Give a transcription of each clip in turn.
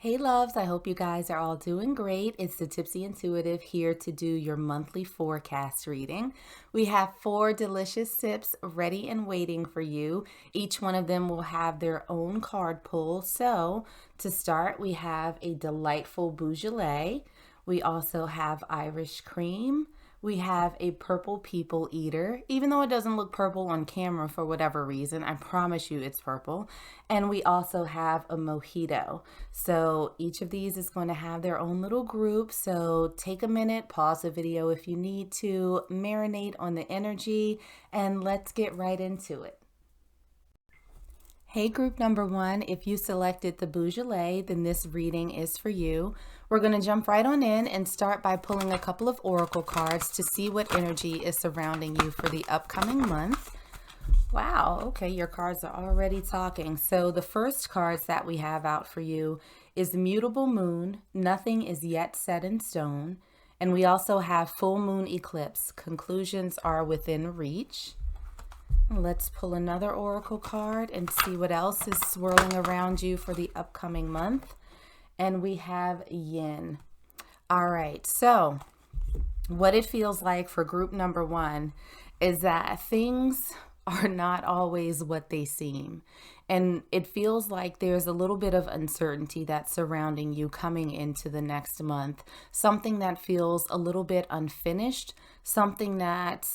Hey loves, I hope you guys are all doing great. It's the Tipsy Intuitive here to do your monthly forecast reading. We have 4 delicious sips ready and waiting for you. Each one of them will have their own card pull. So to start, we have a delightful Beaujolais. We also have Irish cream. We have a purple people eater, even though it doesn't look purple on camera for whatever reason. I promise you it's purple. And we also have a mojito. So each of these is going to have their own little group. So take a minute, pause the video if you need to, marinate on the energy, and let's get right into it. Hey group number 1, if you selected the Beaujolais, then this reading is for you. We're going to jump right on in and start by pulling a couple of oracle cards to see what energy is surrounding you for the upcoming month. Wow, okay, your cards are already talking. So the first cards that we have out for you is Mutable Moon, Nothing is Yet Set in Stone. And we also have Full Moon Eclipse, Conclusions are Within Reach. Let's pull another oracle card and see what else is swirling around you for the upcoming month. And we have Yin. All right, so what it feels like for group number 1 is that things are not always what they seem. And it feels like there's a little bit of uncertainty that's surrounding you coming into the next month. Something that feels a little bit unfinished, something that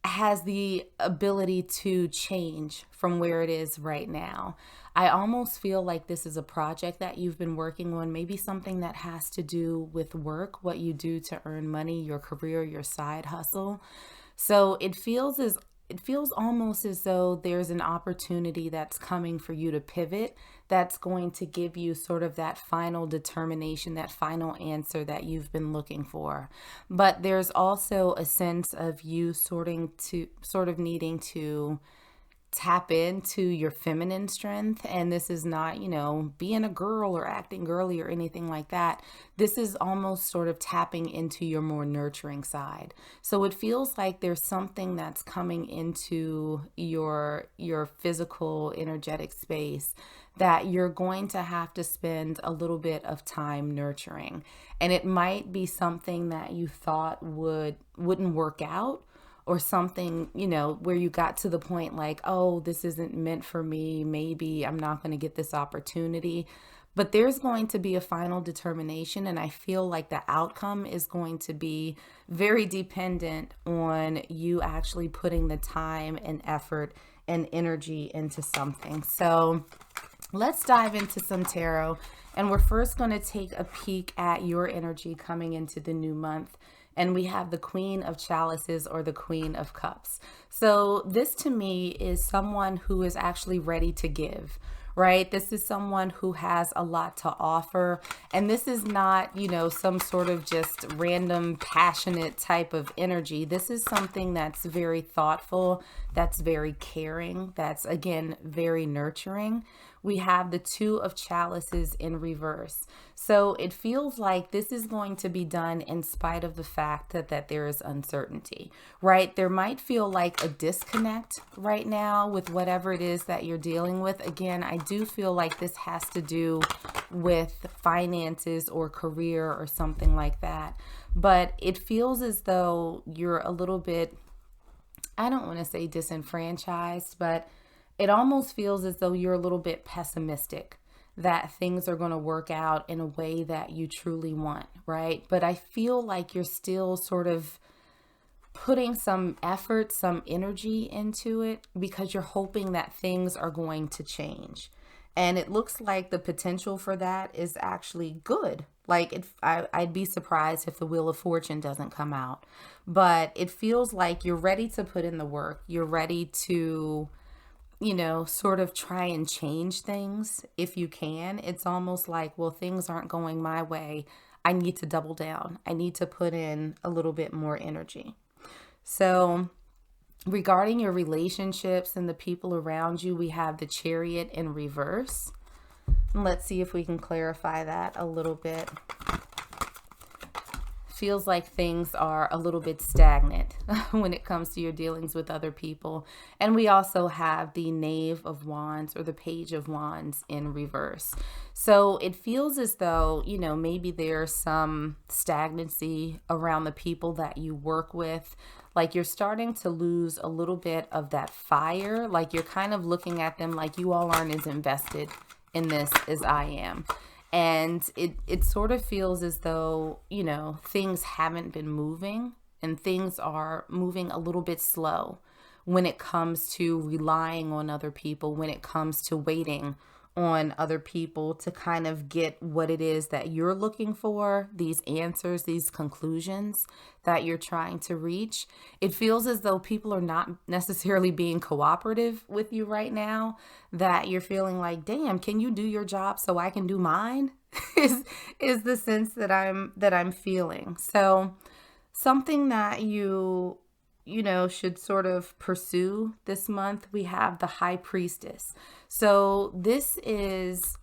has the ability to change from where it is right now. I almost feel like this is a project that you've been working on, maybe something that has to do with work, what you do to earn money, your career, your side hustle. So it feels almost as though there's an opportunity that's coming for you to pivot, that's going to give you sort of that final determination, that final answer that you've been looking for. But there's also a sense of you sort of needing to tap into your feminine strength. And this is not, being a girl or acting girly or anything like that. This is almost sort of tapping into your more nurturing side. So it feels like there's something that's coming into your physical, energetic space that you're going to have to spend a little bit of time nurturing. And it might be something that you thought wouldn't work out, or something, where you got to the point like, oh, this isn't meant for me. Maybe I'm not going to get this opportunity. But there's going to be a final determination. And I feel like the outcome is going to be very dependent on you actually putting the time and effort and energy into something. So let's dive into some tarot. And we're first going to take a peek at your energy coming into the new month. And we have the Queen of Chalices or the Queen of Cups. So this to me is someone who is actually ready to give, right? This is someone who has a lot to offer. And this is not, some sort of just random passionate type of energy. This is something that's very thoughtful, that's very caring, that's again, very nurturing. We have the Two of Chalices in reverse. So it feels like this is going to be done in spite of the fact that there is uncertainty, right? There might feel like a disconnect right now with whatever it is that you're dealing with. Again, I do feel like this has to do with finances or career or something like that. But it feels as though you're a little bit, I don't want to say disenfranchised, but it almost feels as though you're a little bit pessimistic that things are going to work out in a way that you truly want, right? But I feel like you're still sort of putting some effort, some energy into it because you're hoping that things are going to change. And it looks like the potential for that is actually good. Like I'd be surprised if the Wheel of Fortune doesn't come out. But it feels like you're ready to put in the work. You're ready to sort of try and change things if you can. It's almost like, well, things aren't going my way. I need to double down. I need to put in a little bit more energy. So regarding your relationships and the people around you, we have the Chariot in reverse. And let's see if we can clarify that a little bit. feels like things are a little bit stagnant when it comes to your dealings with other people. And we also have the Knave of Wands, or the Page of Wands, in reverse. So it feels as though, maybe there's some stagnancy around the people that you work with. Like you're starting to lose a little bit of that fire. Like you're kind of looking at them like you all aren't as invested in this as I am. And it sort of feels as though, things haven't been moving, and things are moving a little bit slow when it comes to relying on other people, when it comes to waiting on other people to kind of get what it is that you're looking for, these answers, these conclusions that you're trying to reach. It feels as though people are not necessarily being cooperative with you right now, that you're feeling like, damn, can you do your job so I can do mine? is the sense that I'm feeling. So something that you should sort of pursue this month, we have the High Priestess. So this is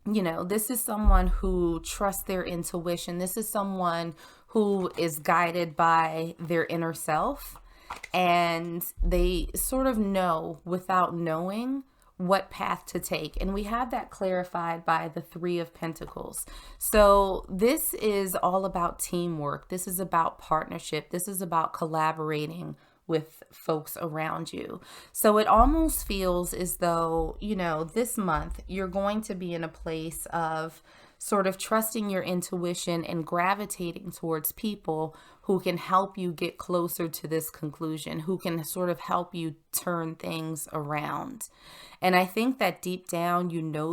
someone who trusts their intuition. This is someone who is guided by their inner self, and they sort of know without knowing what path to take. And we have that clarified by the Three of Pentacles. So this is all about teamwork. This is about partnership. This is about collaborating with folks around you. So it almost feels as though, this month you're going to be in a place of sort of trusting your intuition and gravitating towards people who can help you get closer to this conclusion, who can sort of help you turn things around. And I think that deep down,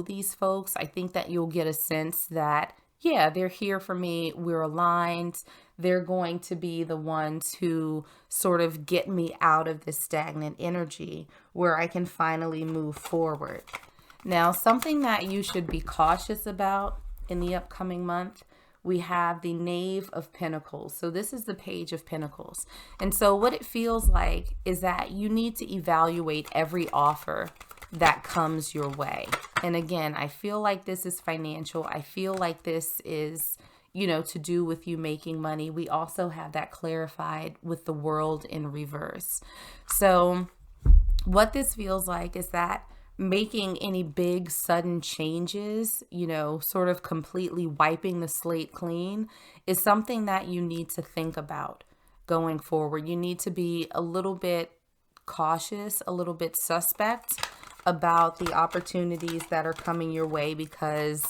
these folks. I think that you'll get a sense that, yeah, they're here for me. We're aligned. They're going to be the ones who sort of get me out of this stagnant energy where I can finally move forward. Now, something that you should be cautious about in the upcoming month, we have the Knave of Pentacles. So this is the Page of Pentacles. And so what it feels like is that you need to evaluate every offer that comes your way. And again, I feel like this is financial. I feel like this is, to do with you making money. We also have that clarified with the World in reverse. So what this feels like is that making any big sudden changes, sort of completely wiping the slate clean, is something that you need to think about going forward. You need to be a little bit cautious, a little bit suspect about the opportunities that are coming your way, because,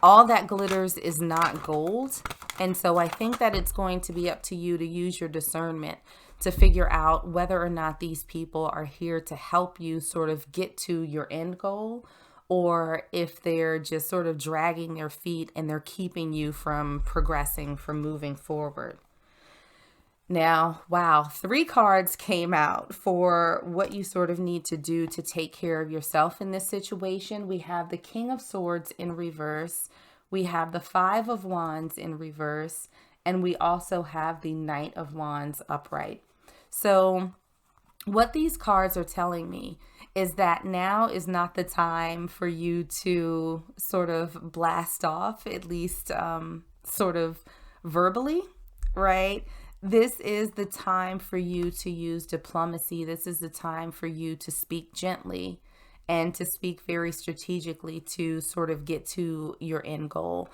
all that glitters is not gold. And so I think that it's going to be up to you to use your discernment to figure out whether or not these people are here to help you sort of get to your end goal, or if they're just sort of dragging their feet and they're keeping you from progressing, from moving forward. Now, wow, 3 cards came out for what you sort of need to do to take care of yourself in this situation. We have the King of Swords in reverse. We have the 5 of Wands in reverse. And we also have the Knight of Wands upright. So what these cards are telling me is that now is not the time for you to sort of blast off, at least sort of verbally, right? This is the time for you to use diplomacy. This is the time for you to speak gently and to speak very strategically to sort of get to your end goal.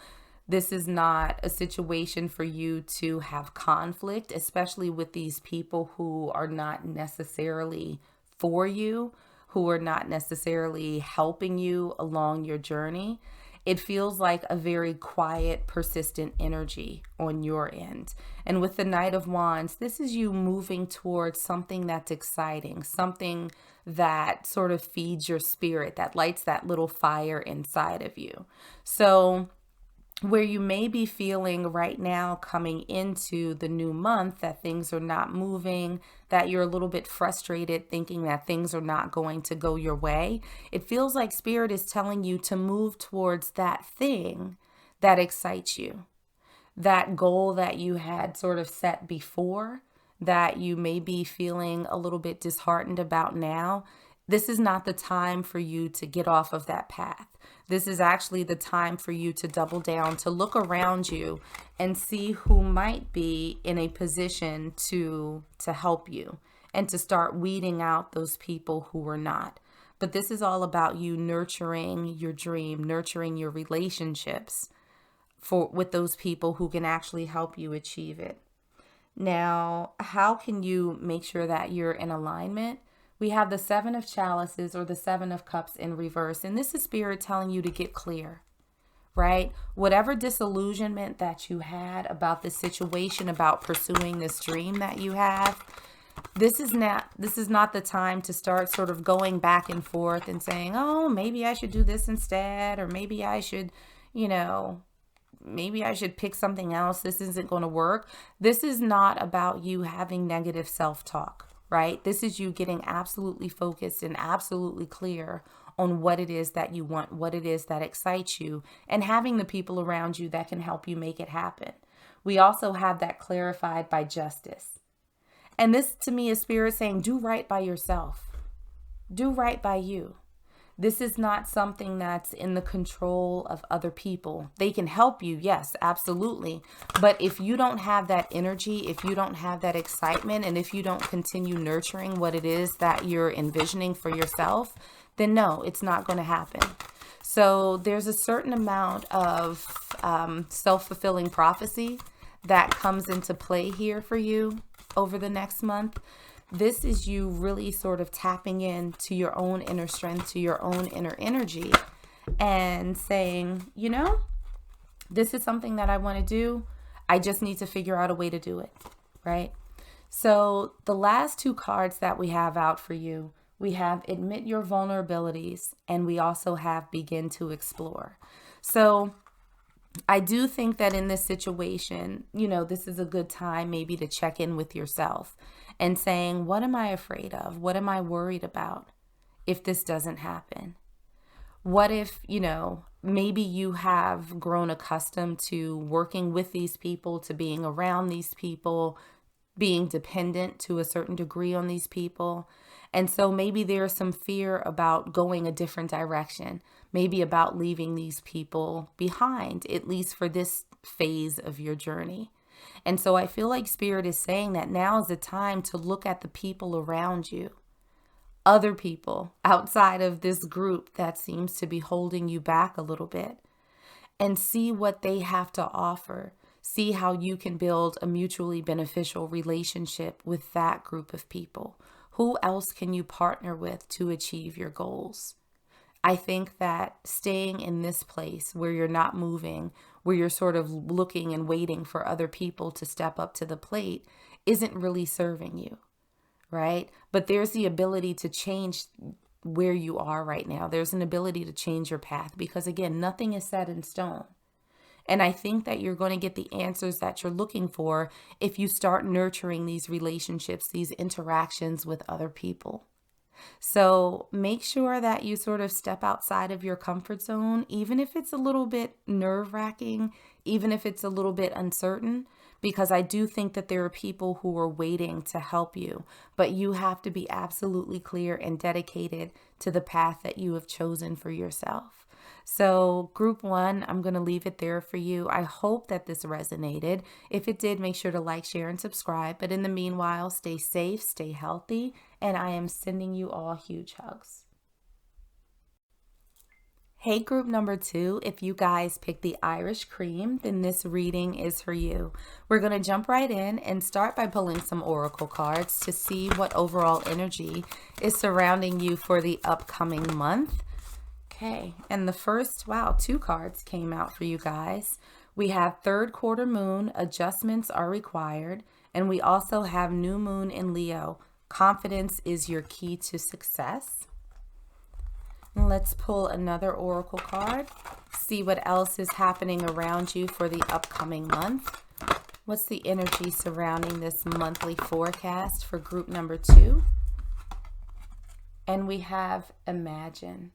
This is not a situation for you to have conflict, especially with these people who are not necessarily for you, who are not necessarily helping you along your journey. It feels like a very quiet, persistent energy on your end. And with the Knight of Wands, this is you moving towards something that's exciting, something that sort of feeds your spirit, that lights that little fire inside of you. So where you may be feeling right now coming into the new month that things are not moving, that you're a little bit frustrated thinking that things are not going to go your way, it feels like Spirit is telling you to move towards that thing that excites you, that goal that you had sort of set before, that you may be feeling a little bit disheartened about now. This is not the time for you to get off of that path. This is actually the time for you to double down, to look around you and see who might be in a position to help you, and to start weeding out those people who are not. But this is all about you nurturing your dream, nurturing your relationships with those people who can actually help you achieve it. Now, how can you make sure that you're in alignment? We have the Seven of Chalices, or the Seven of Cups, in reverse. And this is Spirit telling you to get clear, right? Whatever disillusionment that you had about this situation, about pursuing this dream that you have, this is not the time to start sort of going back and forth and saying, oh, maybe I should do this instead, or maybe I should, maybe I should pick something else. This isn't going to work. This is not about you having negative self-talk, right? This is you getting absolutely focused and absolutely clear on what it is that you want, what it is that excites you, and having the people around you that can help you make it happen. We also have that clarified by justice. And this to me is Spirit saying, do right by yourself. Do right by you. This is not something that's in the control of other people. They can help you, yes, absolutely. But if you don't have that energy, if you don't have that excitement, and if you don't continue nurturing what it is that you're envisioning for yourself, then no, it's not going to happen. So there's a certain amount of self-fulfilling prophecy that comes into play here for you over the next month. This is you really sort of tapping into your own inner strength, to your own inner energy, and saying, this is something that I want to do. I just need to figure out a way to do it, right? So the last two cards that we have out for you, we have Admit Your Vulnerabilities, and we also have Begin to Explore. So I do think that in this situation, this is a good time maybe to check in with yourself and saying, what am I afraid of? What am I worried about if this doesn't happen? What if, maybe you have grown accustomed to working with these people, to being around these people, being dependent to a certain degree on these people. And so maybe there's some fear about going a different direction, maybe about leaving these people behind, at least for this phase of your journey. And so I feel like Spirit is saying that now is the time to look at the people around you, other people outside of this group that seems to be holding you back a little bit, and see what they have to offer. See how you can build a mutually beneficial relationship with that group of people. Who else can you partner with to achieve your goals? I think that staying in this place where you're not moving, where you're sort of looking and waiting for other people to step up to the plate, isn't really serving you, right? But there's the ability to change where you are right now. There's an ability to change your path because, again, nothing is set in stone. And I think that you're going to get the answers that you're looking for if you start nurturing these relationships, these interactions with other people. So make sure that you sort of step outside of your comfort zone, even if it's a little bit nerve-wracking, even if it's a little bit uncertain, because I do think that there are people who are waiting to help you, but you have to be absolutely clear and dedicated to the path that you have chosen for yourself. So group one, I'm going to leave it there for you. I hope that this resonated. If it did, make sure to like, share, and subscribe. But in the meanwhile, stay safe, stay healthy, and I am sending you all huge hugs. Hey, group number two, if you guys picked the Irish Creme, then this reading is for you. We're going to jump right in and start by pulling some oracle cards to see what overall energy is surrounding you for the upcoming month. Okay, and the first, two cards came out for you guys. We have third quarter moon, adjustments are required, and we also have new moon in Leo. Confidence is your key to success. Let's pull another oracle card, see what else is happening around you for the upcoming month. What's the energy surrounding this monthly forecast for group number two? And we have Imagine.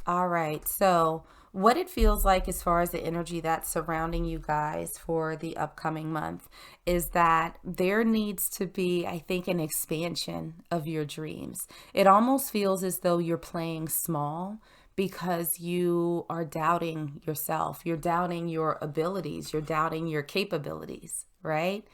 All right. So, what it feels like as far as the energy that's surrounding you guys for the upcoming month is that there needs to be, I think, an expansion of your dreams. It almost feels as though you're playing small because you are doubting yourself. You're doubting your abilities. You're doubting your capabilities, right?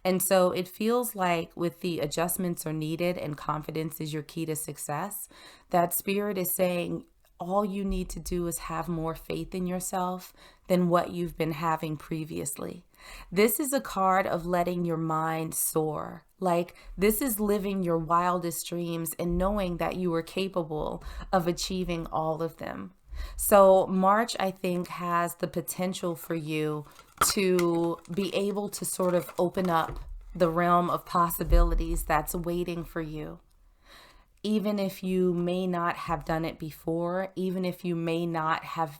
And so it feels like with the adjustments are needed and confidence is your key to success, that spirit is saying, all you need to do is have more faith in yourself than what you've been having previously. This is a card of letting your mind soar. Like, this is living your wildest dreams and knowing that you are capable of achieving all of them. So, March, I think, has the potential for you to be able to sort of open up the realm of possibilities that's waiting for you. Even if you may not have done it before, even if you may not have,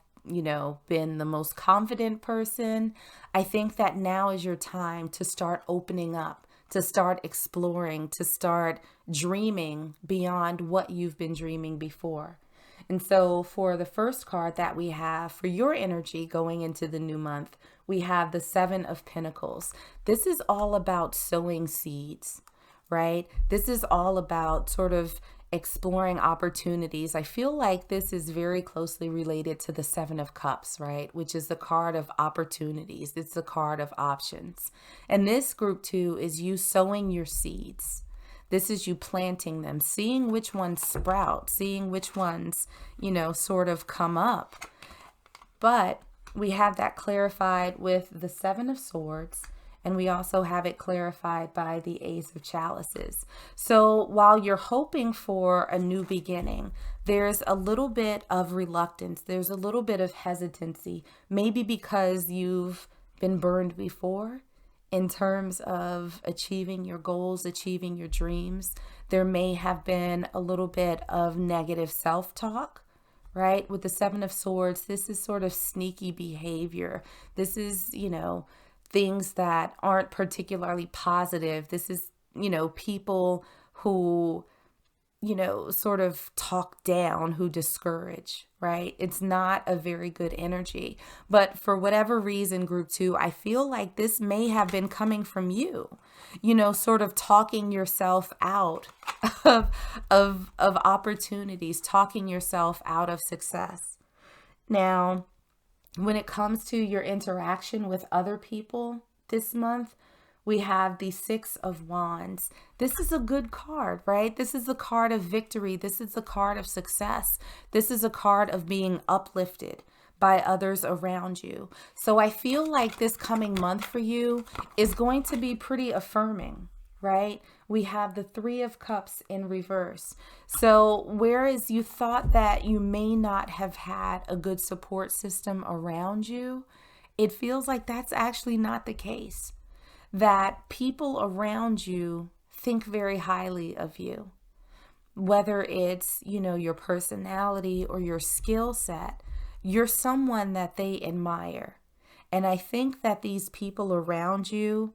been the most confident person, I think that now is your time to start opening up, to start exploring, to start dreaming beyond what you've been dreaming before. And so for the first card that we have for your energy going into the new month, we have the Seven of Pentacles. This is all about sowing seeds, right? This is all about sort of exploring opportunities. I feel like this is very closely related to the Seven of Cups, right? Which is the card of opportunities. It's the card of options. And this group two is you sowing your seeds. This is you planting them, seeing which ones sprout, seeing which ones, sort of come up. But we have that clarified with the Seven of Swords, and we also have it clarified by the Ace of Chalices. So while you're hoping for a new beginning, there's a little bit of reluctance. There's a little bit of hesitancy, maybe because you've been burned before in terms of achieving your goals, achieving your dreams. There may have been a little bit of negative self-talk, right? With the Seven of Swords, this is sort of sneaky behavior. This is, things that aren't particularly positive. This is, people who, sort of talk down, who discourage, right? It's not a very good energy. But for whatever reason, group two, I feel like this may have been coming from you, sort of talking yourself out of opportunities, talking yourself out of success. Now, when it comes to your interaction with other people this month, we have the Six of Wands. This is a good card, right? This is a card of victory. This is a card of success. This is a card of being uplifted by others around you. So I feel like this coming month for you is going to be pretty affirming, right? We have the Three of Cups in reverse. So whereas you thought that you may not have had a good support system around you, it feels like that's actually not the case. That people around you think very highly of you. Whether it's, your personality or your skill set, you're someone that they admire. And I think that these people around you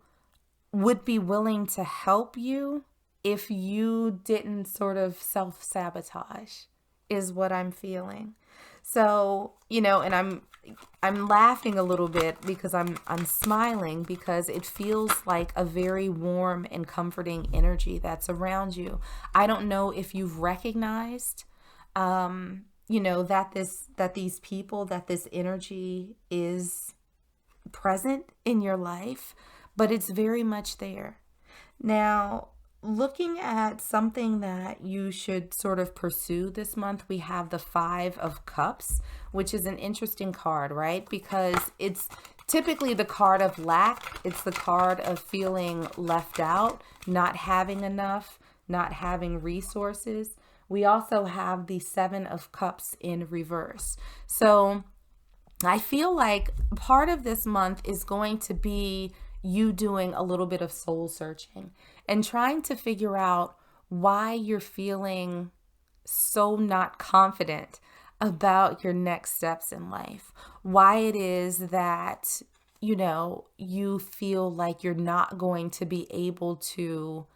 would be willing to help you if you didn't sort of self-sabotage, is what I'm feeling. So, and I'm laughing a little bit because I'm smiling because it feels like a very warm and comforting energy that's around you. I don't know if you've recognized that these people, that this energy is present in your life, but it's very much there. Now, looking at something that you should sort of pursue this month, we have the Five of Cups, which is an interesting card, right? Because it's typically the card of lack. It's the card of feeling left out, not having enough, not having resources. We also have the Seven of Cups in reverse. So I feel like part of this month is going to be you doing a little bit of soul searching and trying to figure out why you're feeling so not confident about your next steps in life. Why it is that, you feel like you're not going to be able to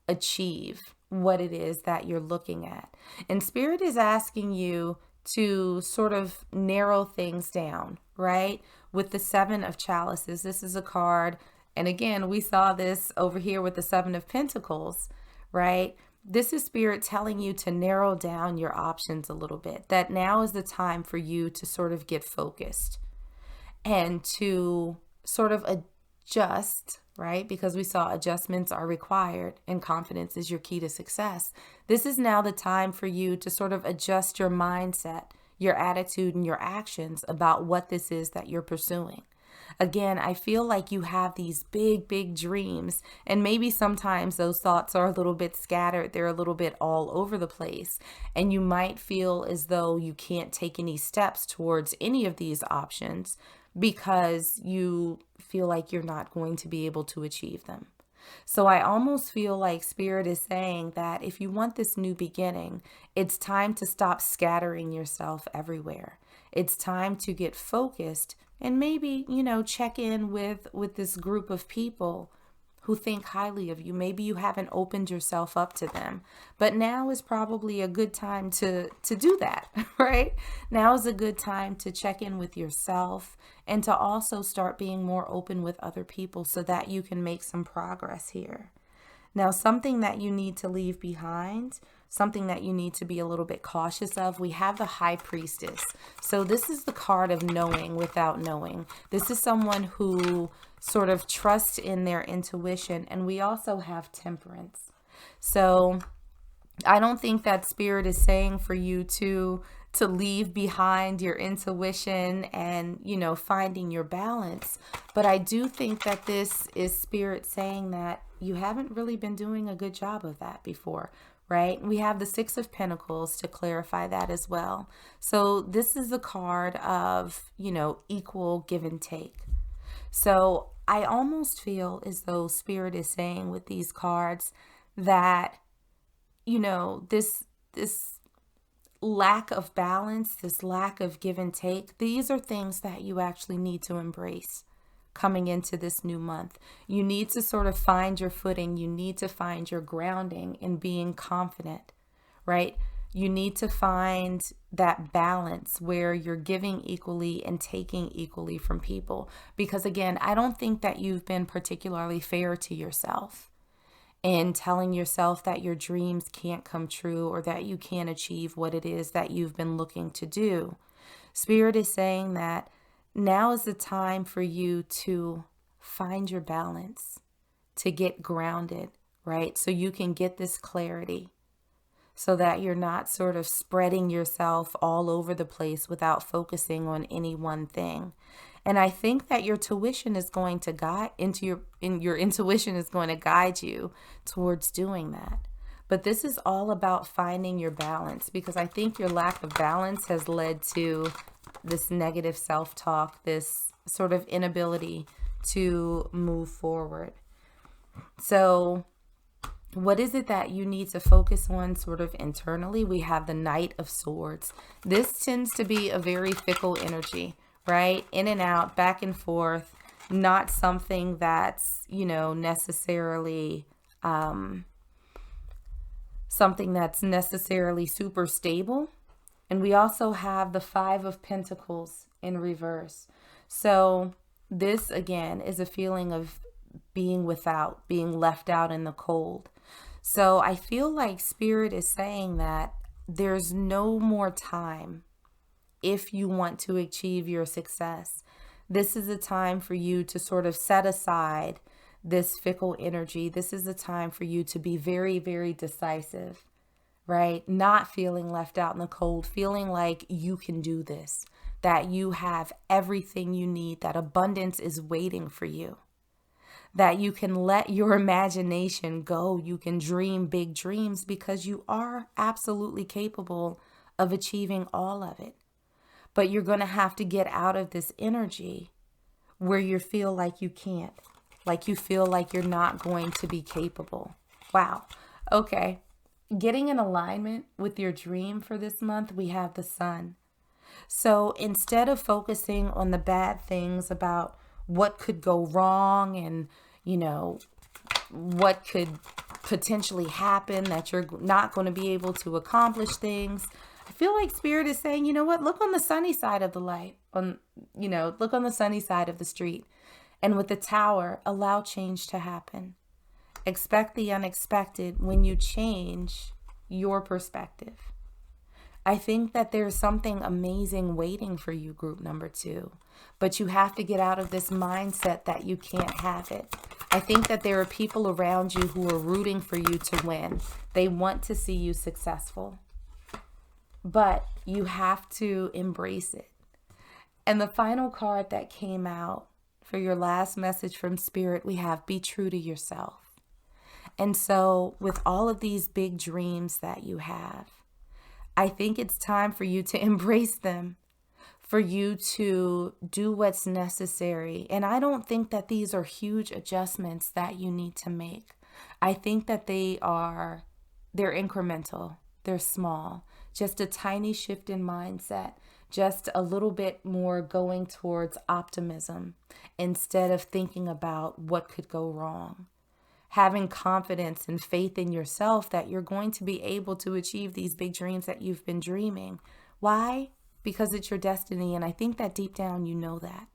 achieve what it is that you're looking at. And Spirit is asking you to sort of narrow things down, right? With the Seven of Chalices, this is a card. And again, we saw this over here with the Seven of Pentacles, right? This is Spirit telling you to narrow down your options a little bit, that now is the time for you to sort of get focused and to sort of adjust, right? Because we saw adjustments are required and confidence is your key to success. This is now the time for you to sort of adjust your mindset, your attitude, and your actions about what this is that you're pursuing. Again, I feel like you have these big, big dreams, and maybe sometimes those thoughts are a little bit scattered. They're a little bit all over the place, and you might feel as though you can't take any steps towards any of these options because you feel like you're not going to be able to achieve them. So I almost feel like Spirit is saying that if you want this new beginning, it's time to stop scattering yourself everywhere. It's time to get focused and maybe, check in with this group of people who think highly of you. Maybe you haven't opened yourself up to them, but now is probably a good time to do that, right? Now is a good time to check in with yourself and to also start being more open with other people so that you can make some progress here. Now, something that you need to leave behind, something that you need to be a little bit cautious of, we have the High Priestess. So this is the card of knowing without knowing. This is someone who sort of trusts in their intuition. And we also have Temperance. So I don't think that Spirit is saying for you to leave behind your intuition and, finding your balance. But I do think that this is Spirit saying that you haven't really been doing a good job of that before, right? We have the Six of Pentacles to clarify that as well. So this is a card of, equal give and take. So I almost feel as though Spirit is saying with these cards that, this lack of balance, this lack of give and take, these are things that you actually need to embrace coming into this new month. You need to sort of find your footing. You need to find your grounding in being confident, right? You need to find that balance where you're giving equally and taking equally from people. Because again, I don't think that you've been particularly fair to yourself in telling yourself that your dreams can't come true or that you can't achieve what it is that you've been looking to do. Spirit is saying that now is the time for you to find your balance, to get grounded, right? So you can get this clarity so that you're not sort of spreading yourself all over the place without focusing on any one thing. And I think that your intuition is going to guide your intuition is going to guide you towards doing that. But this is all about finding your balance, because I think your lack of balance has led to this negative self-talk, this sort of inability to move forward. So what is it that you need to focus on sort of internally? We have the Knight of Swords. This tends to be a very fickle energy, right? In and out, back and forth, not something that's, necessarily something that's necessarily super stable. And we also have the Five of Pentacles in reverse. So this, again, is a feeling of being without, being left out in the cold. So I feel like Spirit is saying that there's no more time if you want to achieve your success. This is a time for you to sort of set aside this fickle energy. This is a time for you to be very, very decisive, right? Not feeling left out in the cold, feeling like you can do this, that you have everything you need, that abundance is waiting for you, that you can let your imagination go. You can dream big dreams because you are absolutely capable of achieving all of it. But you're going to have to get out of this energy where you feel like you can't, like you feel like you're not going to be capable. Wow. Okay. Getting in alignment with your dream for this month, we have the Sun. So instead of focusing on the bad things about what could go wrong and, what could potentially happen, that you're not going to be able to accomplish things, I feel like Spirit is saying, you know what, look on the sunny side of the light, look on the sunny side of the street. And with the Tower, allow change to happen. Expect the unexpected when you change your perspective. I think that there's something amazing waiting for you, group number 2. But you have to get out of this mindset that you can't have it. I think that there are people around you who are rooting for you to win. They want to see you successful. But you have to embrace it. And the final card that came out for your last message from Spirit, we have be true to yourself. And so with all of these big dreams that you have, I think it's time for you to embrace them, for you to do what's necessary. And I don't think that these are huge adjustments that you need to make. I think that they're incremental, they're small, just a tiny shift in mindset, just a little bit more going towards optimism instead of thinking about what could go wrong. Having confidence and faith in yourself that you're going to be able to achieve these big dreams that you've been dreaming. Why? Because it's your destiny. And I think that deep down, you know that.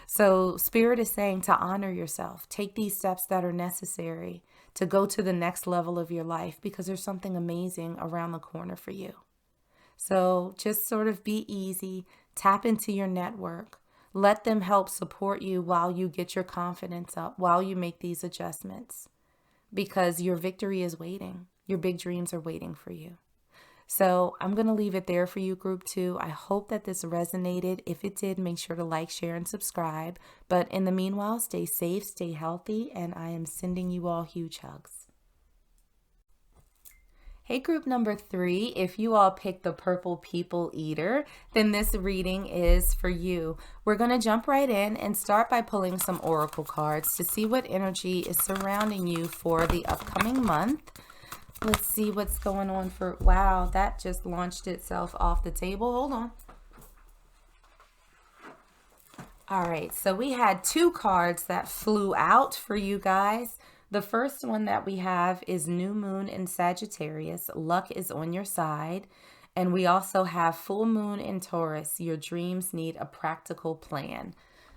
So Spirit is saying to honor yourself. Take these steps that are necessary to go to the next level of your life because there's something amazing around the corner for you. So just sort of be easy. Tap into your network. Let them help support you while you get your confidence up, while you make these adjustments, because your victory is waiting. Your big dreams are waiting for you. So I'm going to leave it there for you, group 2. I hope that this resonated. If it did, make sure to like, share, and subscribe. But in the meanwhile, stay safe, stay healthy, and I am sending you all huge hugs. Hey, group number 3, if you all picked the Purple People Eater, then this reading is for you. We're going to jump right in and start by pulling some oracle cards to see what energy is surrounding you for the upcoming month. Let's see what's going on for, wow, that just launched itself off the table. Hold on. All right, so we had 2 cards that flew out for you guys. The first one that we have is New Moon in Sagittarius. Luck is on your side. And we also have Full Moon in Taurus. Your dreams need a practical plan.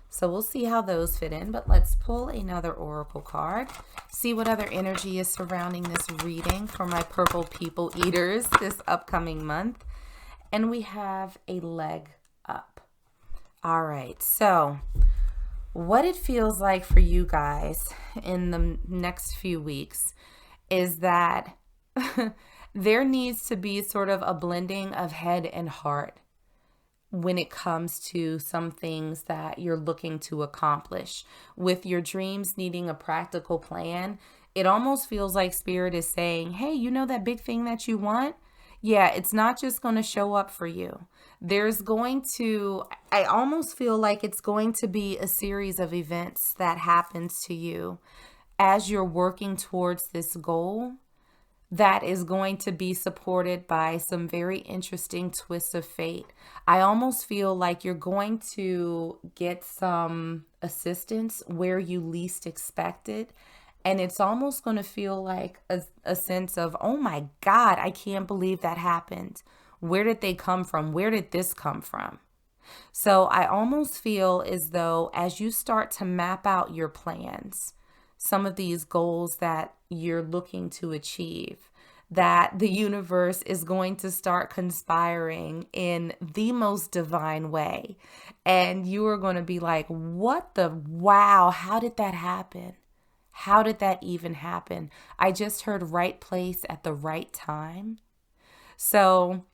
So we'll see how those fit in. But let's pull another oracle card. See what other energy is surrounding this reading for my Purple People Eaters this upcoming month. And we have a leg up. All right, so what it feels like for you guys in the next few weeks is that there needs to be sort of a blending of head and heart when it comes to some things that you're looking to accomplish. With your dreams needing a practical plan, it almost feels like Spirit is saying, hey, you know that big thing that you want? Yeah, it's not just going to show up for you. I almost feel like it's going to be a series of events that happens to you as you're working towards this goal that is going to be supported by some very interesting twists of fate. I almost feel like you're going to get some assistance where you least expect it. And it's almost going to feel like a sense of, oh my God, I can't believe that happened. Where did they come from? Where did this come from? So I almost feel as though as you start to map out your plans, some of these goals that you're looking to achieve, that the universe is going to start conspiring in the most divine way. And you are going to be like, wow, how did that happen? How did that even happen? I just heard right place at the right time. So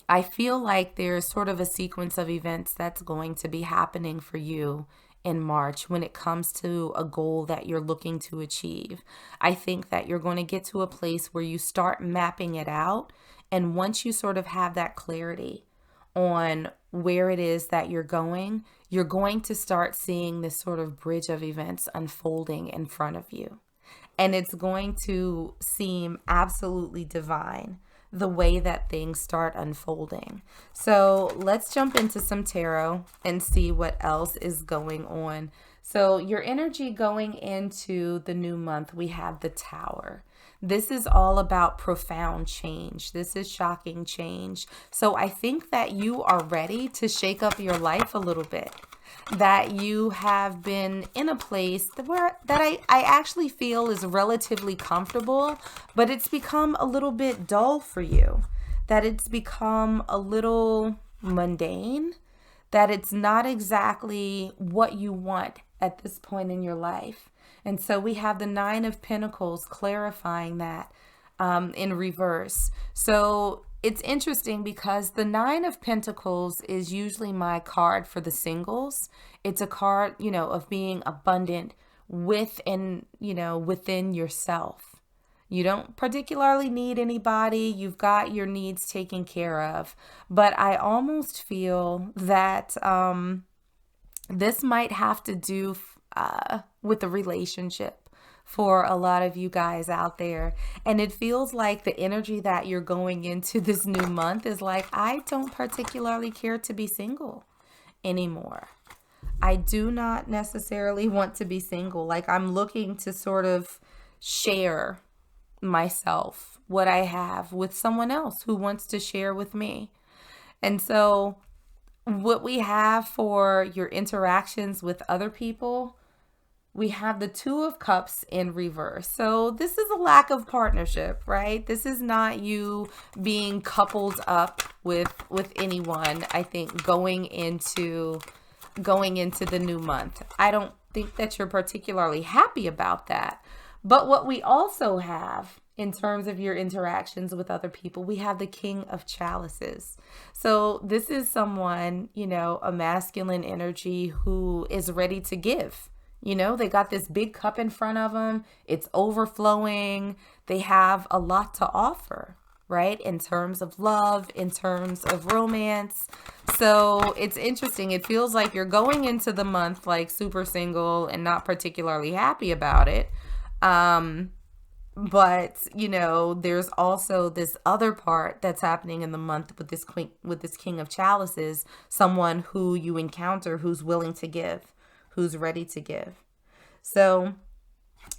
I feel like there's sort of a sequence of events that's going to be happening for you in March when it comes to a goal that you're looking to achieve. I think that you're going to get to a place where you start mapping it out. And once you sort of have that clarity on where it is that you're going to start seeing this sort of bridge of events unfolding in front of you. And it's going to seem absolutely divine the way that things start unfolding. So let's jump into some tarot and see what else is going on. So your energy going into the new month, we have the Tower. This is all about profound change. This is shocking change. So I think that you are ready to shake up your life a little bit. That you have been in a place that I actually feel is relatively comfortable, but it's become a little bit dull for you. That it's become a little mundane, that it's not exactly what you want at this point in your life. And so we have the Nine of Pentacles clarifying that in reverse. So it's interesting because the Nine of Pentacles is usually my card for the singles. It's a card, of being abundant within yourself. You don't particularly need anybody. You've got your needs taken care of. But I almost feel that this might have to do with a relationship for a lot of you guys out there. And it feels like the energy that you're going into this new month is like, I don't particularly care to be single anymore. I do not necessarily want to be single. Like, I'm looking to sort of share myself, what I have, with someone else who wants to share with me. And so what we have for your interactions with other people, we have the Two of Cups in reverse. So this is a lack of partnership, right? This is not you being coupled up with anyone. I think going into the new month, I don't think that you're particularly happy about that. But what we also have in terms of your interactions with other people, we have the King of Chalices. So this is someone, a masculine energy who is ready to give. They got this big cup in front of them. It's overflowing. They have a lot to offer, right? In terms of love, in terms of romance. So it's interesting. It feels like you're going into the month like super single and not particularly happy about it. But there's also this other part that's happening in the month with this King of Chalices, someone who you encounter who's willing to give, who's ready to give. So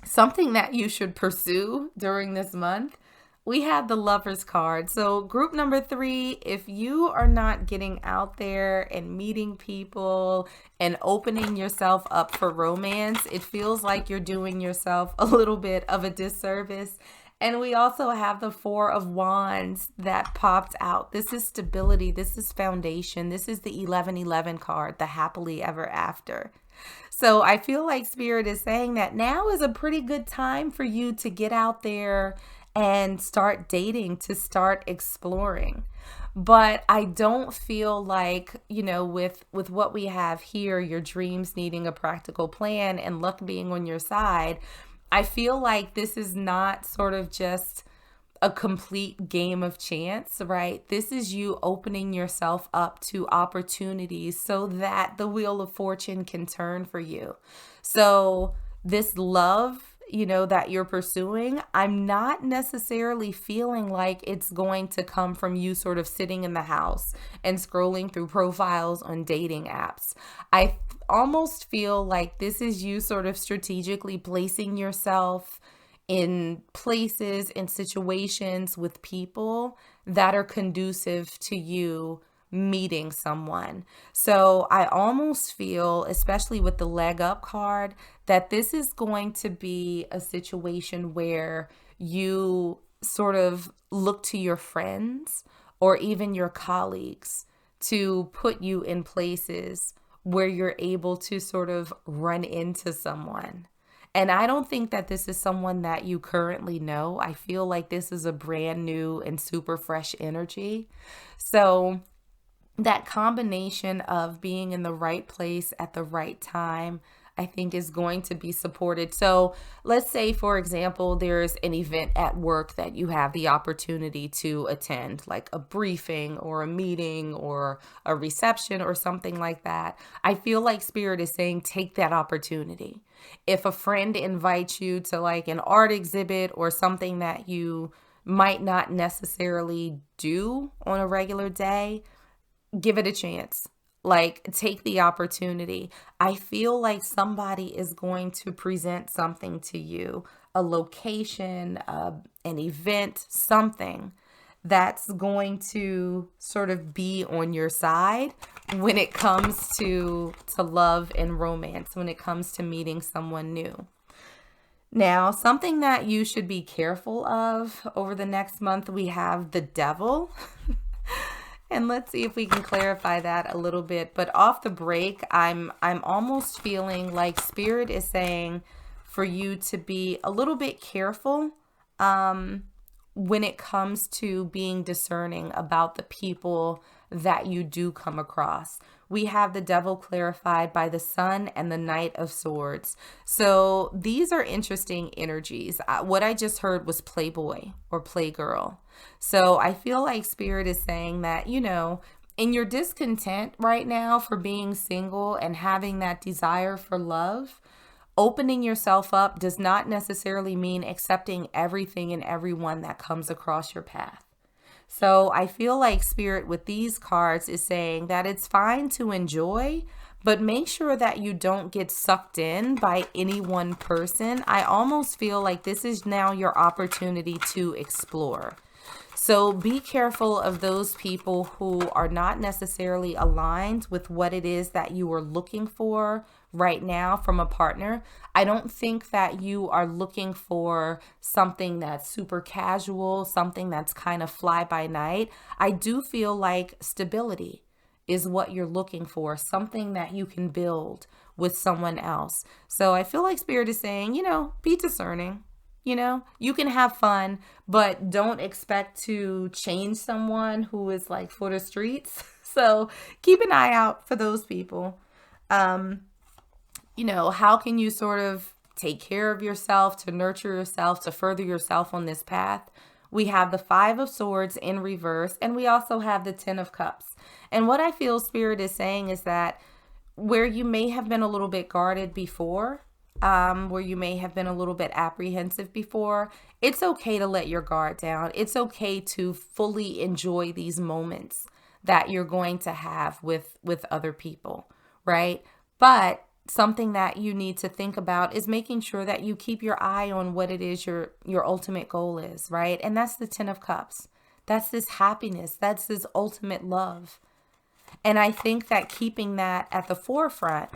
something that you should pursue during this month, we have the Lovers card. So group number 3, if you are not getting out there and meeting people and opening yourself up for romance, it feels like you're doing yourself a little bit of a disservice. And we also have the Four of Wands that popped out. This is stability. This is foundation. This is the 1111 card, the happily ever after. So I feel like Spirit is saying that now is a pretty good time for you to get out there and start dating, to start exploring. But I don't feel like, with what we have here, your dreams needing a practical plan and luck being on your side, I feel like this is not sort of just a complete game of chance, right? This is you opening yourself up to opportunities so that the wheel of fortune can turn for you. So this love, that you're pursuing, I'm not necessarily feeling like it's going to come from you sort of sitting in the house and scrolling through profiles on dating apps. I almost feel like this is you sort of strategically placing yourself in places and situations with people that are conducive to you meeting someone. So I almost feel, especially with the leg up card, that this is going to be a situation where you sort of look to your friends or even your colleagues to put you in places where you're able to sort of run into someone. And I don't think that this is someone that you currently know. I feel like this is a brand new and super fresh energy. So that combination of being in the right place at the right time, I think, is going to be supported. So let's say, for example, there's an event at work that you have the opportunity to attend, like a briefing or a meeting or a reception or something like that. I feel like Spirit is saying, take that opportunity. If a friend invites you to like an art exhibit or something that you might not necessarily do on a regular day, give it a chance. Like, take the opportunity. I feel like somebody is going to present something to you, a location, an event, something that's going to sort of be on your side when it comes to love and romance, when it comes to meeting someone new. Now, something that you should be careful of over the next month, we have the devil. And let's see if we can clarify that a little bit. But off the break, I'm almost feeling like Spirit is saying for you to be a little bit careful when it comes to being discerning about the people that you do come across. We have the devil clarified by the Sun and the Knight of Swords. So these are interesting energies. What I just heard was playboy or playgirl. So I feel like Spirit is saying that, you know, in your discontent right now for being single and having that desire for love, opening yourself up does not necessarily mean accepting everything and everyone that comes across your path. So I feel like Spirit with these cards is saying that it's fine to enjoy, but make sure that you don't get sucked in by any one person. I almost feel like this is now your opportunity to explore. So be careful of those people who are not necessarily aligned with what it is that you are looking for right now from a partner. I don't think that you are looking for something that's super casual, something that's kind of fly by night. I do feel like stability is what you're looking for, something that you can build with someone else. So I feel like Spirit is saying, you know, be discerning. You know, you can have fun, but don't expect to change someone who is like for the streets. So keep an eye out for those people. You know, how can you sort of take care of yourself, to nurture yourself, to further yourself on this path? We have the Five of Swords in reverse, and we also have the Ten of Cups. And what I feel Spirit is saying is that where you may have been a little bit guarded before, where you may have been a little bit apprehensive before, it's okay to let your guard down. It's okay to fully enjoy these moments that you're going to have with other people, right? But something that you need to think about is making sure that you keep your eye on what it is your ultimate goal is, right? And that's the Ten of Cups. That's this happiness. That's this ultimate love. And I think that keeping that at the forefront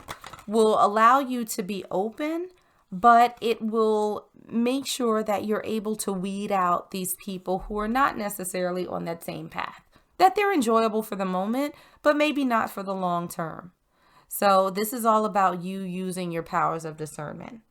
will allow you to be open, but it will make sure that you're able to weed out these people who are not necessarily on that same path, that they're enjoyable for the moment, but maybe not for the long term. So this is all about you using your powers of discernment.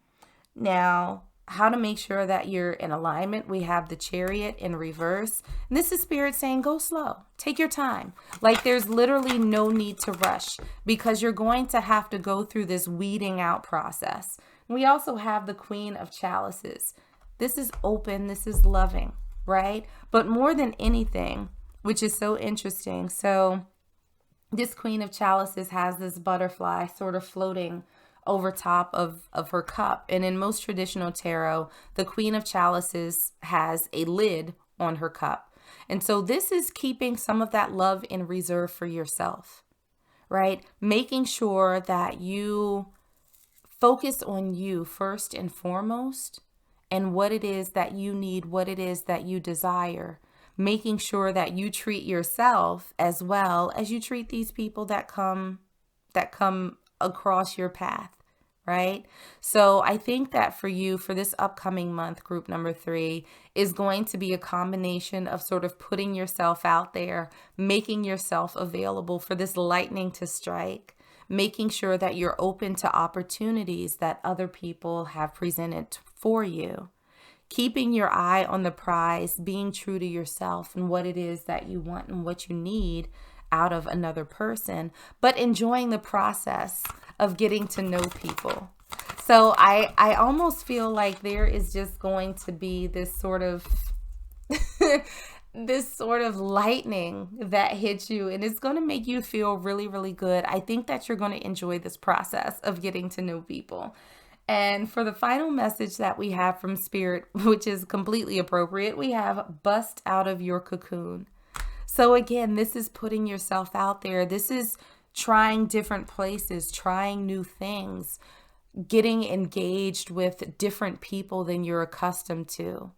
Now, how to make sure that you're in alignment. We have the Chariot in reverse. And this is Spirit saying, go slow. Take your time. Like there's literally no need to rush because you're going to have to go through this weeding out process. We also have the Queen of Chalices. This is open. This is loving, right? But more than anything, which is so interesting. So this Queen of Chalices has this butterfly sort of floating over top of her cup. And in most traditional tarot, the Queen of Chalices has a lid on her cup. And so this is keeping some of that love in reserve for yourself, right? Making sure that you focus on you first and foremost and what it is that you need, what it is that you desire. Making sure that you treat yourself as well as you treat these people that come across your path, right? So I think that for you, for this upcoming month, group number 3 is going to be a combination of sort of putting yourself out there, making yourself available for this lightning to strike, making sure that you're open to opportunities that other people have presented for you, keeping your eye on the prize, being true to yourself and what it is that you want and what you need out of another person, but enjoying the process of getting to know people. So I almost feel like there is just going to be this sort of this sort of lightning that hits you, and it's going to make you feel really, really good. I think that you're going to enjoy this process of getting to know people. And for the final message that we have from Spirit, which is completely appropriate, we have bust out of your cocoon. So again, this is putting yourself out there. This is trying different places, trying new things, getting engaged with different people than you're accustomed to.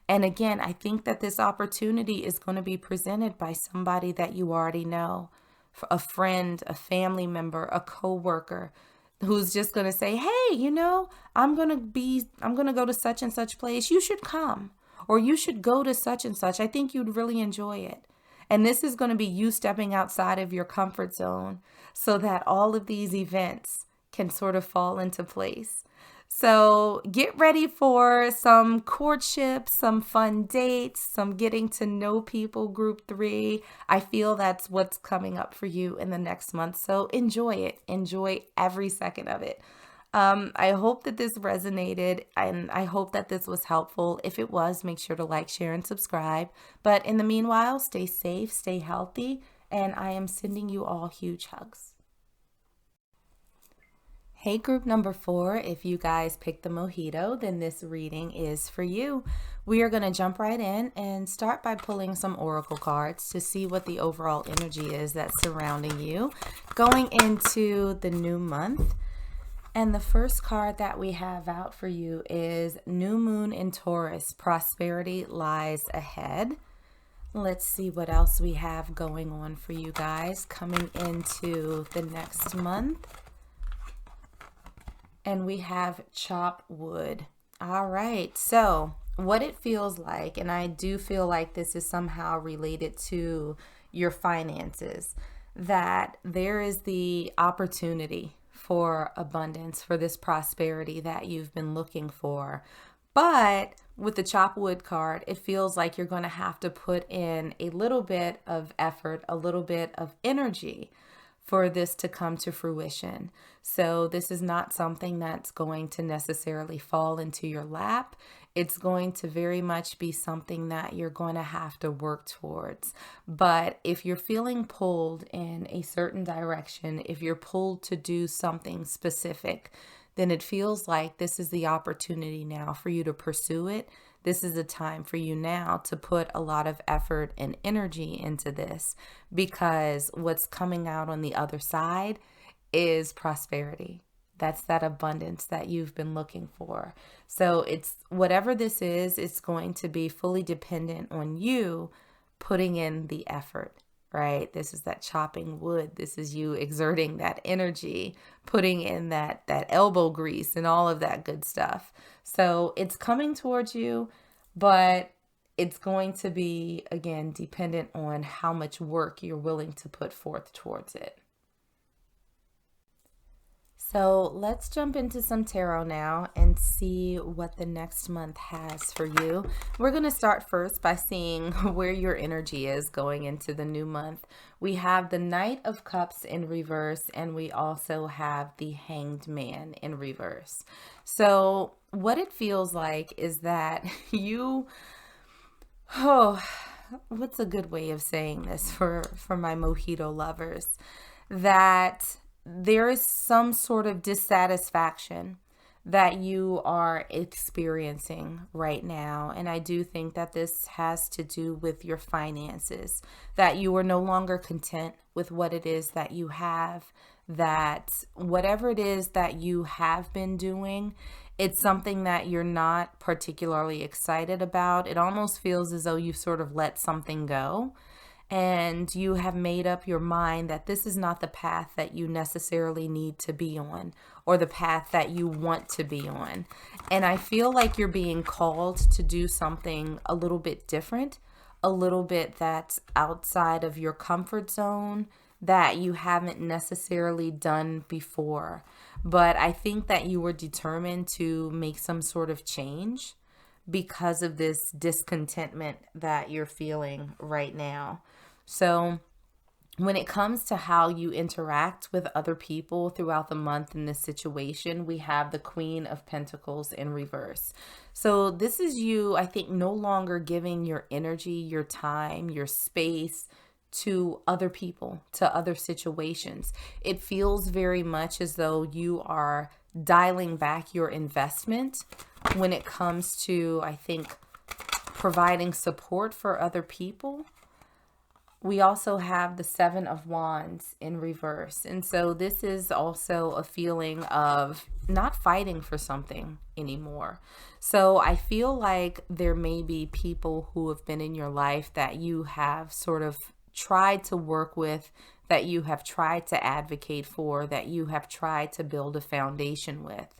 And again, I think that this opportunity is going to be presented by somebody that you already know, a friend, a family member, a coworker, who's just going to say, hey, I'm going to go to such and such place. You should come, or you should go to such and such. I think you'd really enjoy it. And this is going to be you stepping outside of your comfort zone so that all of these events can sort of fall into place. So get ready for some courtship, some fun dates, some getting to know people, group 3. I feel that's what's coming up for you in the next month. So enjoy it. Enjoy every second of it. I hope that this resonated, and I hope that this was helpful. If it was, make sure to like, share, and subscribe. But in the meanwhile, stay safe, stay healthy, and I am sending you all huge hugs. Hey, group number 4, if you guys picked the Mojito, then this reading is for you. We are going to jump right in and start by pulling some oracle cards to see what the overall energy is that's surrounding you going into the new month. And the first card that we have out for you is New Moon in Taurus, Prosperity Lies Ahead. Let's see what else we have going on for you guys coming into the next month. And we have Chop Wood. All right, so what it feels like, and I do feel like this is somehow related to your finances, that there is the opportunity for abundance, for this prosperity that you've been looking for. But with the Chop Wood card, it feels like you're going to have to put in a little bit of effort, a little bit of energy for this to come to fruition. So this is not something that's going to necessarily fall into your lap. It's going to very much be something that you're going to have to work towards. But if you're feeling pulled in a certain direction, if you're pulled to do something specific, then it feels like this is the opportunity now for you to pursue it. This is the time for you now to put a lot of effort and energy into this, because what's coming out on the other side is prosperity. That's that abundance that you've been looking for. So it's whatever this is, it's going to be fully dependent on you putting in the effort, right? This is that chopping wood. This is you exerting that energy, putting in that elbow grease and all of that good stuff. So it's coming towards you, but it's going to be, again, dependent on how much work you're willing to put forth towards it. So let's jump into some tarot now and see what the next month has for you. We're going to start first by seeing where your energy is going into the new month. We have the Knight of Cups in reverse, and we also have the Hanged Man in reverse. So what it feels like is that what's a good way of saying this for my Mojito lovers? That there is some sort of dissatisfaction that you are experiencing right now. And I do think that this has to do with your finances, that you are no longer content with what it is that you have, that whatever it is that you have been doing, it's something that you're not particularly excited about. It almost feels as though you've sort of let something go. And you have made up your mind that this is not the path that you necessarily need to be on, or the path that you want to be on. And I feel like you're being called to do something a little bit different, a little bit that's outside of your comfort zone, that you haven't necessarily done before. But I think that you were determined to make some sort of change because of this discontentment that you're feeling right now. So when it comes to how you interact with other people throughout the month in this situation, we have the Queen of Pentacles in reverse. So this is you, I think, no longer giving your energy, your time, your space to other people, to other situations. It feels very much as though you are dialing back your investment when it comes to, I think, providing support for other people. we also have the Seven of Wands in reverse. And so this is also a feeling of not fighting for something anymore. So I feel like there may be people who have been in your life that you have sort of tried to work with, that you have tried to advocate for, that you have tried to build a foundation with.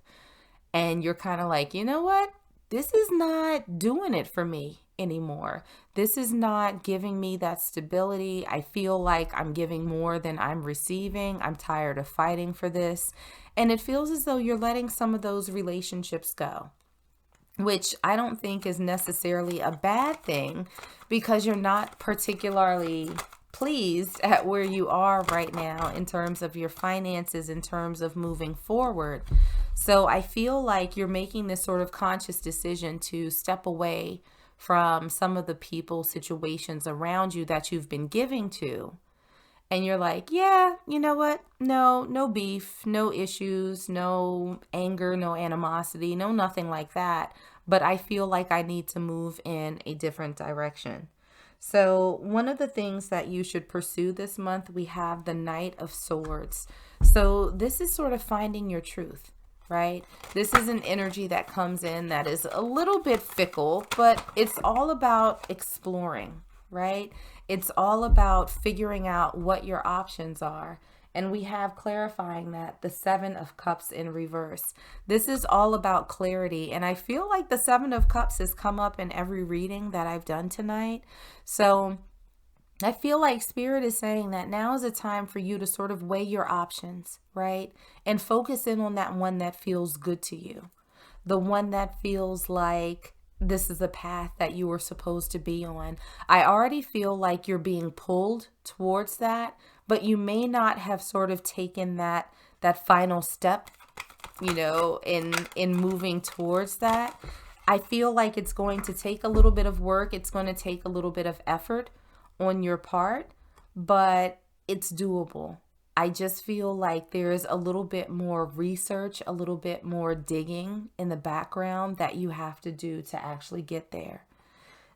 And you're kind of like, you know what? This is not doing it for me anymore. This is not giving me that stability. I feel like I'm giving more than I'm receiving. I'm tired of fighting for this. And it feels as though you're letting some of those relationships go, which I don't think is necessarily a bad thing, because you're not particularly pleased at where you are right now in terms of your finances, in terms of moving forward. So I feel like you're making this sort of conscious decision to step away from some of the people, situations around you that you've been giving to. And you're like, yeah, you know what? No beef, no issues, no anger, no animosity, no nothing like that. But I feel like I need to move in a different direction. So one of the things that you should pursue this month, we have the Knight of Swords. So this is sort of finding your truth, right? This is an energy that comes in that is a little bit fickle, but it's all about exploring, right? It's all about figuring out what your options are. And we have clarifying that, the Seven of Cups in reverse. This is all about clarity. And I feel like the Seven of Cups has come up in every reading that I've done tonight. So I feel like Spirit is saying that now is a time for you to sort of weigh your options, right? And focus in on that one that feels good to you. The one that feels like this is the path that you were supposed to be on. I already feel like you're being pulled towards that, but you may not have sort of taken that final step, in moving towards that. I feel like it's going to take a little bit of work. It's going to take a little bit of effort on your part, but it's doable. I just feel like there's a little bit more research, a little bit more digging in the background that you have to do to actually get there.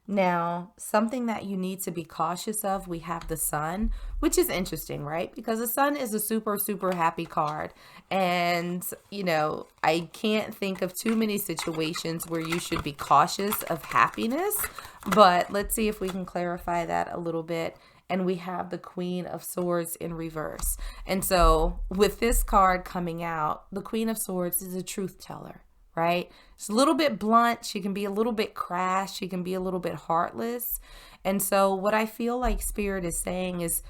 Now, something that you need to be cautious of, we have the Sun, which is interesting, right? Because the Sun is a super, super happy card. And, I can't think of too many situations where you should be cautious of happiness. But let's see if we can clarify that a little bit. And we have the Queen of Swords in reverse. And so with this card coming out, the Queen of Swords is a truth teller, right? It's a little bit blunt. She can be a little bit crass. She can be a little bit heartless. And so what I feel like Spirit is saying is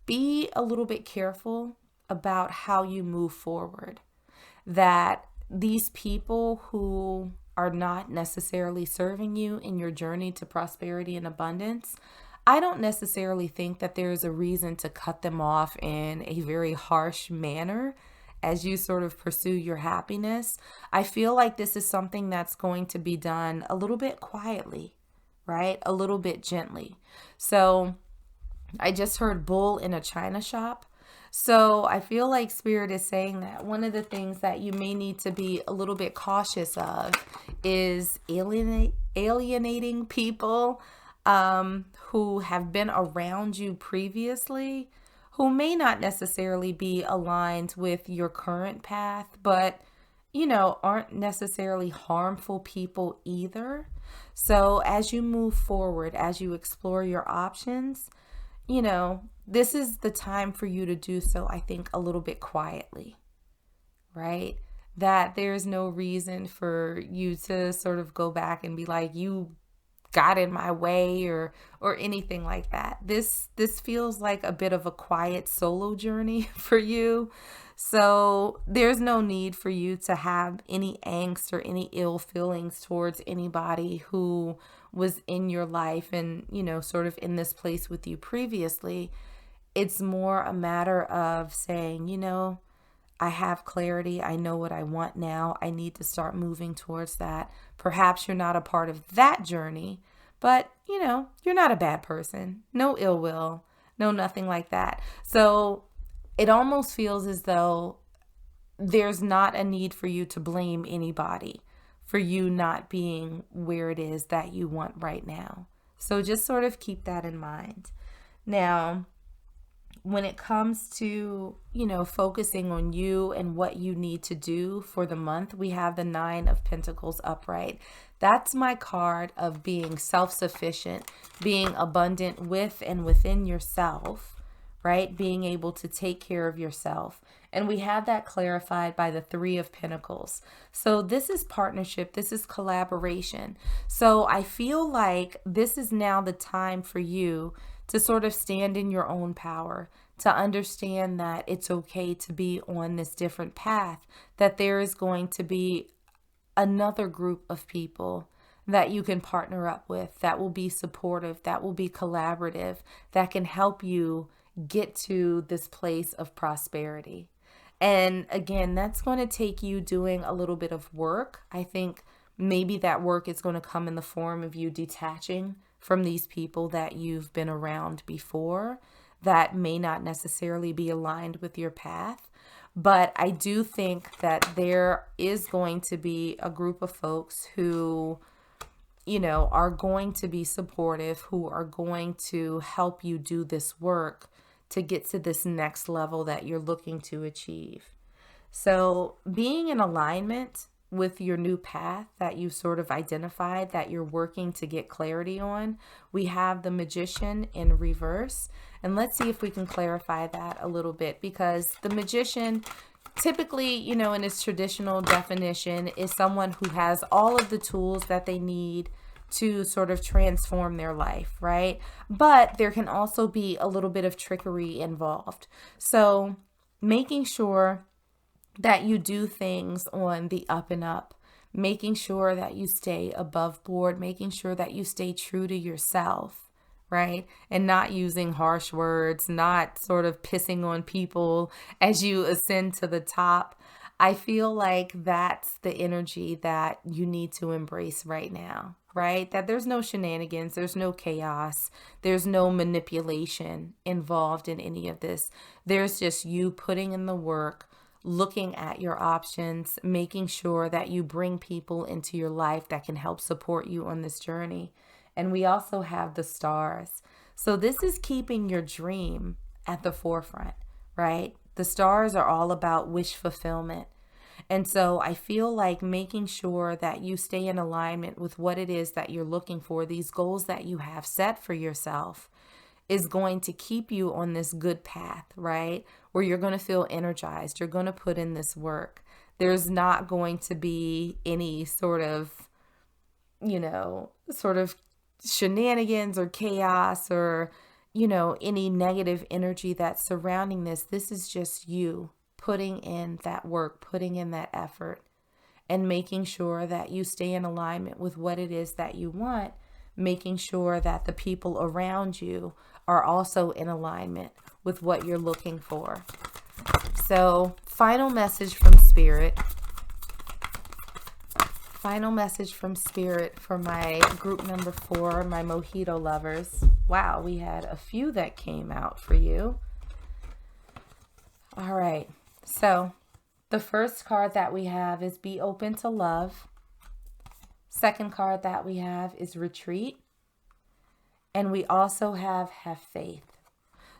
be a little bit careful about how you move forward. That these people who are not necessarily serving you in your journey to prosperity and abundance, I don't necessarily think that there is a reason to cut them off in a very harsh manner as you sort of pursue your happiness. I feel like this is something that's going to be done a little bit quietly, right? A little bit gently. So I just heard bull in a china shop. So I feel like Spirit is saying that one of the things that you may need to be a little bit cautious of is alienating people who have been around you previously, who may not necessarily be aligned with your current path, but, aren't necessarily harmful people either. So as you move forward, as you explore your options, this is the time for you to do so, I think, a little bit quietly, right? That there's no reason for you to sort of go back and be like, you got in my way or anything like that. This feels like a bit of a quiet solo journey for you. So there's no need for you to have any angst or any ill feelings towards anybody who was in your life and, sort of in this place with you previously. It's more a matter of saying, I have clarity. I know what I want now. I need to start moving towards that. Perhaps you're not a part of that journey, but, you're not a bad person. No ill will, no nothing like that. So it almost feels as though there's not a need for you to blame anybody for you not being where it is that you want right now. So just sort of keep that in mind. Now, when it comes to, focusing on you and what you need to do for the month, we have the Nine of Pentacles upright. That's my card of being self-sufficient, being abundant with and within yourself, right? Being able to take care of yourself. And we have that clarified by the Three of Pentacles. So this is partnership. This is collaboration. So I feel like this is now the time for you to sort of stand in your own power, to understand that it's okay to be on this different path, that there is going to be another group of people that you can partner up with, that will be supportive, that will be collaborative, that can help you get to this place of prosperity. And again, that's going to take you doing a little bit of work. I think maybe that work is going to come in the form of you detaching from these people that you've been around before that may not necessarily be aligned with your path. But I do think that there is going to be a group of folks who, are going to be supportive, who are going to help you do this work to get to this next level that you're looking to achieve. So being in alignment with your new path that you sort of identified, that you're working to get clarity on, we have the Magician in reverse. And let's see if we can clarify that a little bit, because the Magician typically, in its traditional definition, is someone who has all of the tools that they need to sort of transform their life, right? But there can also be a little bit of trickery involved. So making sure that you do things on the up and up, making sure that you stay above board, making sure that you stay true to yourself, right? And not using harsh words, not sort of pissing on people as you ascend to the top. I feel like that's the energy that you need to embrace right now, right? That there's no shenanigans, there's no chaos, there's no manipulation involved in any of this. There's just you putting in the work, looking at your options, making sure that you bring people into your life that can help support you on this journey. And we also have the stars. So this is keeping your dream at the forefront, right? The stars are all about wish fulfillment. And so I feel like making sure that you stay in alignment with what it is that you're looking for, these goals that you have set for yourself, is going to keep you on this good path, right? Where you're going to feel energized. You're going to put in this work. There's not going to be any sort of shenanigans or chaos or, any negative energy that's surrounding this. This is just you putting in that work, putting in that effort, and making sure that you stay in alignment with what it is that you want, making sure that the people around you are also in alignment with what you're looking for. So, final message from Spirit. Final message from Spirit for my group number 4, my Mojito lovers. Wow, we had a few that came out for you. All right, so the first card that we have is Be Open to Love. Second card that we have is Retreat. And we also have Faith.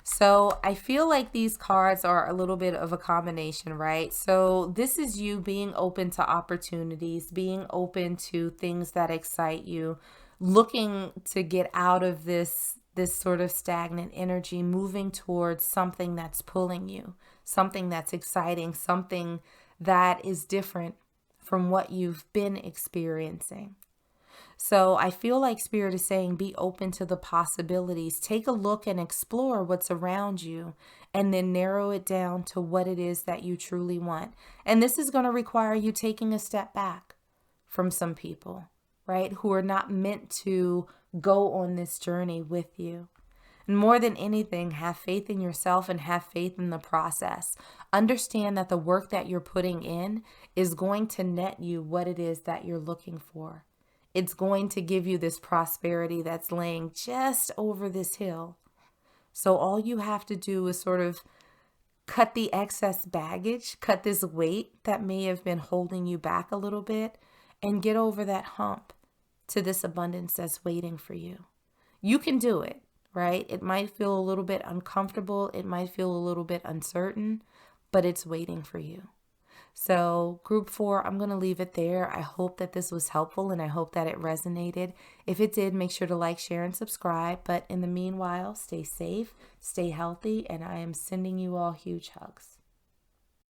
So I feel like these cards are a little bit of a combination, right? So this is you being open to opportunities, being open to things that excite you, looking to get out of this sort of stagnant energy, moving towards something that's pulling you, something that's exciting, something that is different from what you've been experiencing. So I feel like Spirit is saying, be open to the possibilities. Take a look and explore what's around you, and then narrow it down to what it is that you truly want. And this is going to require you taking a step back from some people, right, who are not meant to go on this journey with you. And more than anything, have faith in yourself and have faith in the process. Understand that the work that you're putting in is going to net you what it is that you're looking for. It's going to give you this prosperity that's laying just over this hill. So all you have to do is sort of cut the excess baggage, cut this weight that may have been holding you back a little bit, and get over that hump to this abundance that's waiting for you. You can do it, right? It might feel a little bit uncomfortable. It might feel a little bit uncertain, but it's waiting for you. So, group 4, I'm going to leave it there. I hope that this was helpful and I hope that it resonated. If it did, make sure to like, share, and subscribe. But in the meanwhile, stay safe, stay healthy, and I am sending you all huge hugs.